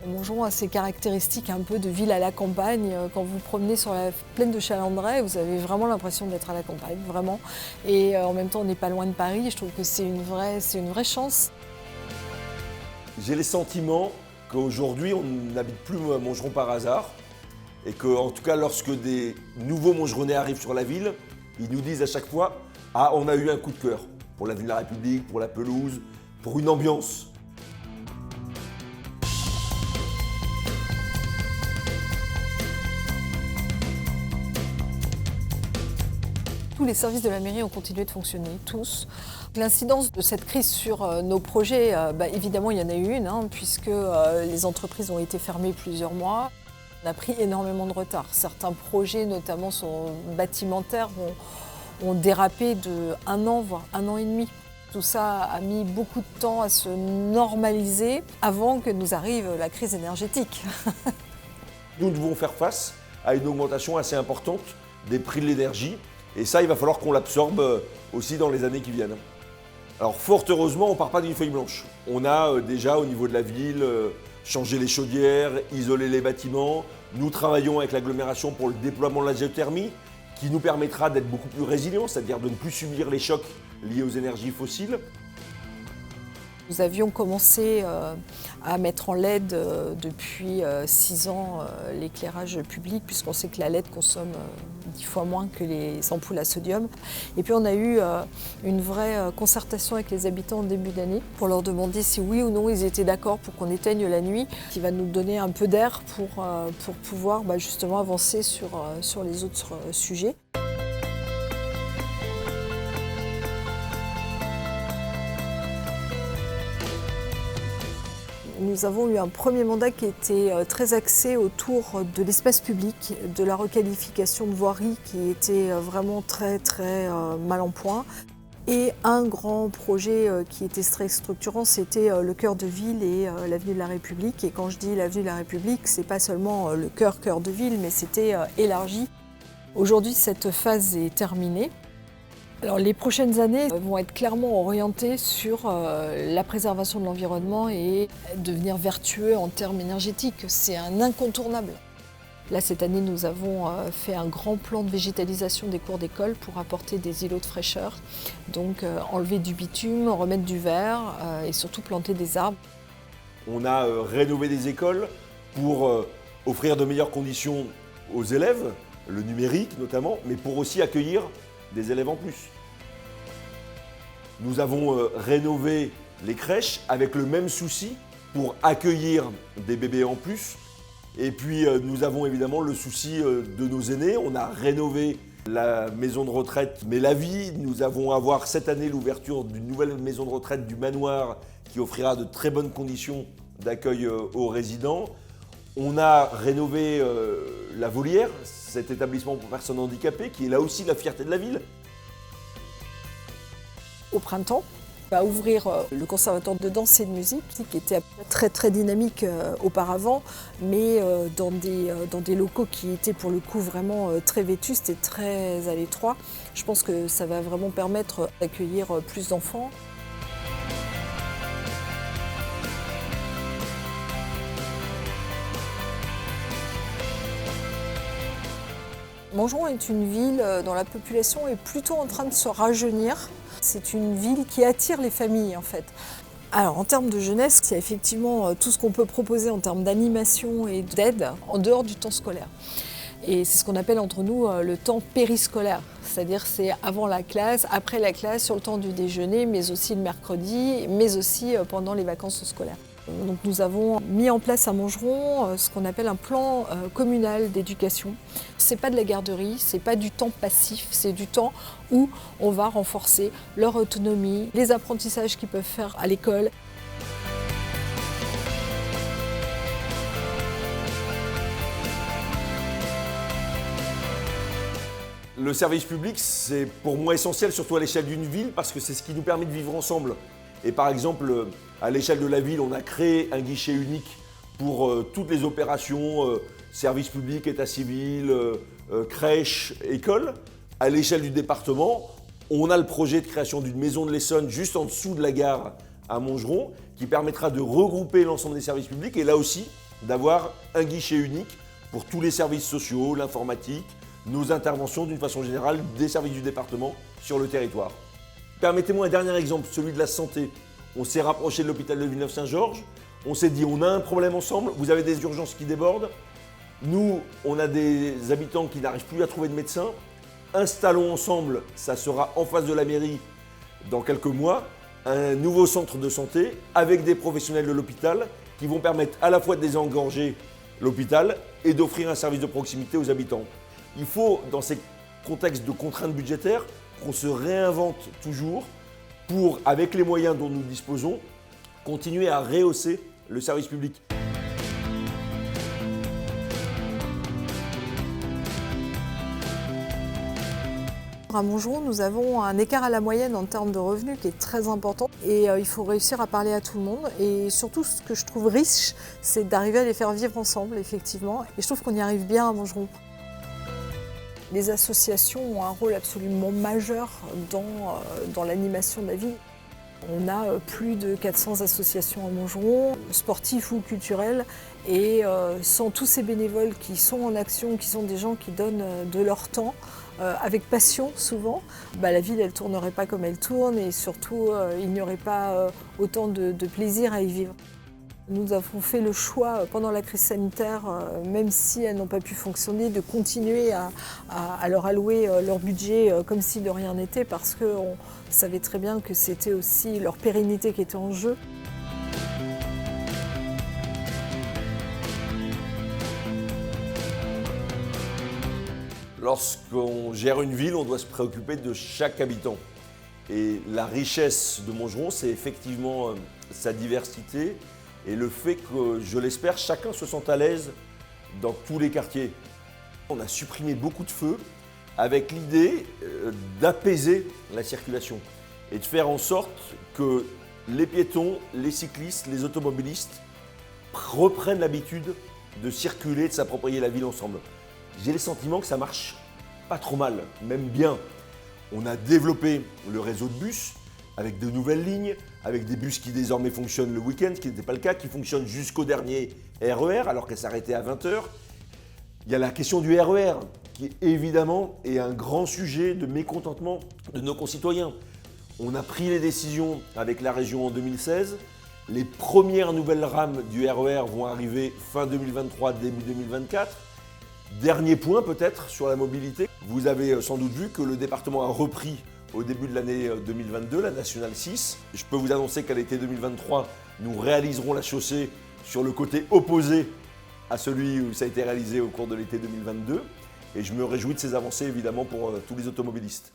Montgeron a ces caractéristiques un peu de ville à la campagne. Quand vous promenez sur la plaine de Chalandray, vous avez vraiment l'impression d'être à la campagne, vraiment. Et en même temps, on n'est pas loin de Paris. Je trouve que c'est une vraie chance. J'ai le sentiment qu'aujourd'hui, on n'habite plus à Montgeron par hasard. Et qu'en tout cas, lorsque des nouveaux Montgeronnais arrivent sur la ville, ils nous disent à chaque fois « Ah, on a eu un coup de cœur pour l'avenue de la République, pour la pelouse, pour une ambiance ». Tous les services de la mairie ont continué de fonctionner, tous. L'incidence de cette crise sur nos projets, évidemment, il y en a eu une, puisque les entreprises ont été fermées plusieurs mois. On a pris énormément de retard. Certains projets, notamment bâtimentaires, ont dérapé de 1 an, voire 1 an et demi. Tout ça a mis beaucoup de temps à se normaliser avant que nous arrive la crise énergétique. Nous devons faire face à une augmentation assez importante des prix de l'énergie. Et ça, il va falloir qu'on l'absorbe aussi dans les années qui viennent. Alors fort heureusement, on ne part pas d'une feuille blanche. On a déjà au niveau de la ville changé les chaudières, isolé les bâtiments. Nous travaillons avec l'agglomération pour le déploiement de la géothermie qui nous permettra d'être beaucoup plus résilients, c'est-à-dire de ne plus subir les chocs liés aux énergies fossiles. Nous avions commencé à mettre en LED depuis 6 ans l'éclairage public, puisqu'on sait que la LED consomme 10 fois moins que les ampoules à sodium. Et puis on a eu une vraie concertation avec les habitants en début d'année pour leur demander si oui ou non ils étaient d'accord pour qu'on éteigne la nuit, qui va nous donner un peu d'air pour pouvoir justement avancer sur les autres sujets. Nous avons eu un premier mandat qui était très axé autour de l'espace public, de la requalification de voirie qui était vraiment très mal en point. Et un grand projet qui était très structurant, c'était le cœur de ville et l'avenue de la République. Et quand je dis l'avenue de la République, c'est pas seulement le cœur de ville, mais c'était élargi. Aujourd'hui, cette phase est terminée. Alors, les prochaines années vont être clairement orientées sur la préservation de l'environnement et devenir vertueux en termes énergétiques. C'est un incontournable. Là, cette année, nous avons fait un grand plan de végétalisation des cours d'école pour apporter des îlots de fraîcheur. Donc, enlever du bitume, remettre du verre et surtout planter des arbres. On a rénové des écoles pour offrir de meilleures conditions aux élèves, le numérique notamment, mais pour aussi accueillir des élèves en plus. Nous avons rénové les crèches avec le même souci pour accueillir des bébés en plus. Et puis nous avons évidemment le souci de nos aînés. On a rénové la maison de retraite Mélavie. Nous allons avoir cette année l'ouverture d'une nouvelle maison de retraite du Manoir qui offrira de très bonnes conditions d'accueil aux résidents. On a rénové la Volière, cet établissement pour personnes handicapées, qui est là aussi la fierté de la ville. Au printemps, on va ouvrir le conservatoire de danse et de musique, qui était très dynamique auparavant, mais dans des locaux qui étaient pour le coup vraiment très vétustes et très à l'étroit. Je pense que ça va vraiment permettre d'accueillir plus d'enfants. Montgeron est une ville dont la population est plutôt en train de se rajeunir. C'est une ville qui attire les familles en fait. Alors en termes de jeunesse, il y a effectivement tout ce qu'on peut proposer en termes d'animation et d'aide en dehors du temps scolaire. Et c'est ce qu'on appelle entre nous le temps périscolaire. C'est-à-dire c'est avant la classe, après la classe, sur le temps du déjeuner, mais aussi le mercredi, mais aussi pendant les vacances scolaires. Donc nous avons mis en place à Montgeron ce qu'on appelle un plan communal d'éducation. C'est pas de la garderie, c'est pas du temps passif, c'est du temps où on va renforcer leur autonomie, les apprentissages qu'ils peuvent faire à l'école. Le service public, c'est pour moi essentiel, surtout à l'échelle d'une ville, parce que c'est ce qui nous permet de vivre ensemble. Et par exemple, à l'échelle de la ville, on a créé un guichet unique pour toutes les opérations, service public, état civil, crèche, école. À l'échelle du département, on a le projet de création d'une maison de l'Essonne juste en dessous de la gare à Montgeron, qui permettra de regrouper l'ensemble des services publics et là aussi d'avoir un guichet unique pour tous les services sociaux, l'informatique, nos interventions d'une façon générale des services du département sur le territoire. Permettez-moi un dernier exemple, celui de la santé. On s'est rapproché de l'hôpital de Villeneuve-Saint-Georges, on s'est dit on a un problème ensemble, vous avez des urgences qui débordent, nous on a des habitants qui n'arrivent plus à trouver de médecins, installons ensemble, ça sera en face de la mairie dans quelques mois, un nouveau centre de santé avec des professionnels de l'hôpital qui vont permettre à la fois de désengorger l'hôpital et d'offrir un service de proximité aux habitants. Il faut, dans ces contextes de contraintes budgétaires, qu'on se réinvente toujours pour, avec les moyens dont nous disposons, continuer à rehausser le service public. À Montgeron, nous avons un écart à la moyenne en termes de revenus qui est très important et il faut réussir à parler à tout le monde. Et surtout, ce que je trouve riche, c'est d'arriver à les faire vivre ensemble, effectivement. Et je trouve qu'on y arrive bien à Montgeron. Les associations ont un rôle absolument majeur dans l'animation de la ville. On a plus de 400 associations à Montgeron, sportives ou culturelles, et sans tous ces bénévoles qui sont en action, qui sont des gens qui donnent de leur temps, avec passion souvent, la ville elle tournerait pas comme elle tourne et surtout il n'y aurait pas autant de plaisir à y vivre. Nous avons fait le choix pendant la crise sanitaire, même si elles n'ont pas pu fonctionner, de continuer à leur allouer leur budget comme si de rien n'était parce qu'on savait très bien que c'était aussi leur pérennité qui était en jeu. Lorsqu'on gère une ville, on doit se préoccuper de chaque habitant. Et la richesse de Montgeron, c'est effectivement sa diversité et le fait que, je l'espère, chacun se sente à l'aise dans tous les quartiers. On a supprimé beaucoup de feux avec l'idée d'apaiser la circulation et de faire en sorte que les piétons, les cyclistes, les automobilistes reprennent l'habitude de circuler, de s'approprier la ville ensemble. J'ai le sentiment que ça marche pas trop mal, même bien. On a développé le réseau de bus avec de nouvelles lignes, avec des bus qui désormais fonctionnent le week-end, ce qui n'était pas le cas, qui fonctionnent jusqu'au dernier RER alors qu'elle s'arrêtait à 20h. Il y a la question du RER qui évidemment est un grand sujet de mécontentement de nos concitoyens. On a pris les décisions avec la région en 2016. Les premières nouvelles rames du RER vont arriver fin 2023, début 2024. Dernier point peut-être sur la mobilité. Vous avez sans doute vu que le département a repris au début de l'année 2022 la Nationale 6. Je peux vous annoncer qu'à l'été 2023, nous réaliserons la chaussée sur le côté opposé à celui où ça a été réalisé au cours de l'été 2022. Et je me réjouis de ces avancées évidemment pour tous les automobilistes.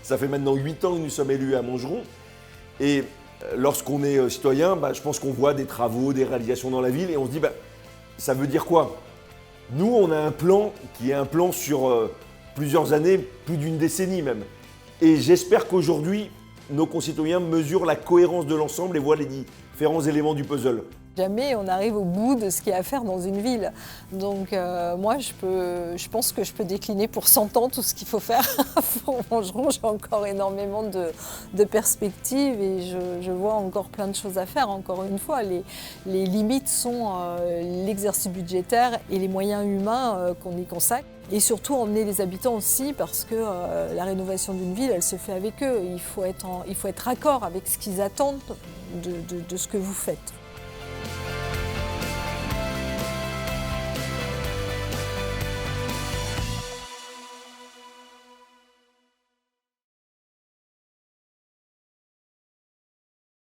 Ça fait maintenant 8 ans que nous sommes élus à Montgeron. Et lorsqu'on est citoyen, je pense qu'on voit des travaux, des réalisations dans la ville et on se dit, ça veut dire quoi? Nous, on a un plan qui est un plan sur plusieurs années, plus d'une décennie même. Et j'espère qu'aujourd'hui, nos concitoyens mesurent la cohérence de l'ensemble et voient les différents éléments du puzzle. Jamais on arrive au bout de ce qu'il y a à faire dans une ville. Donc moi, je pense que je peux décliner pour 100 ans tout ce qu'il faut faire. Pour Montgeron, j'ai encore énormément de perspectives et je vois encore plein de choses à faire. Encore une fois, les limites sont l'exercice budgétaire et les moyens humains qu'on y consacre. Et surtout emmener les habitants aussi parce que la rénovation d'une ville, elle se fait avec eux. Il faut être raccord avec ce qu'ils attendent de ce que vous faites.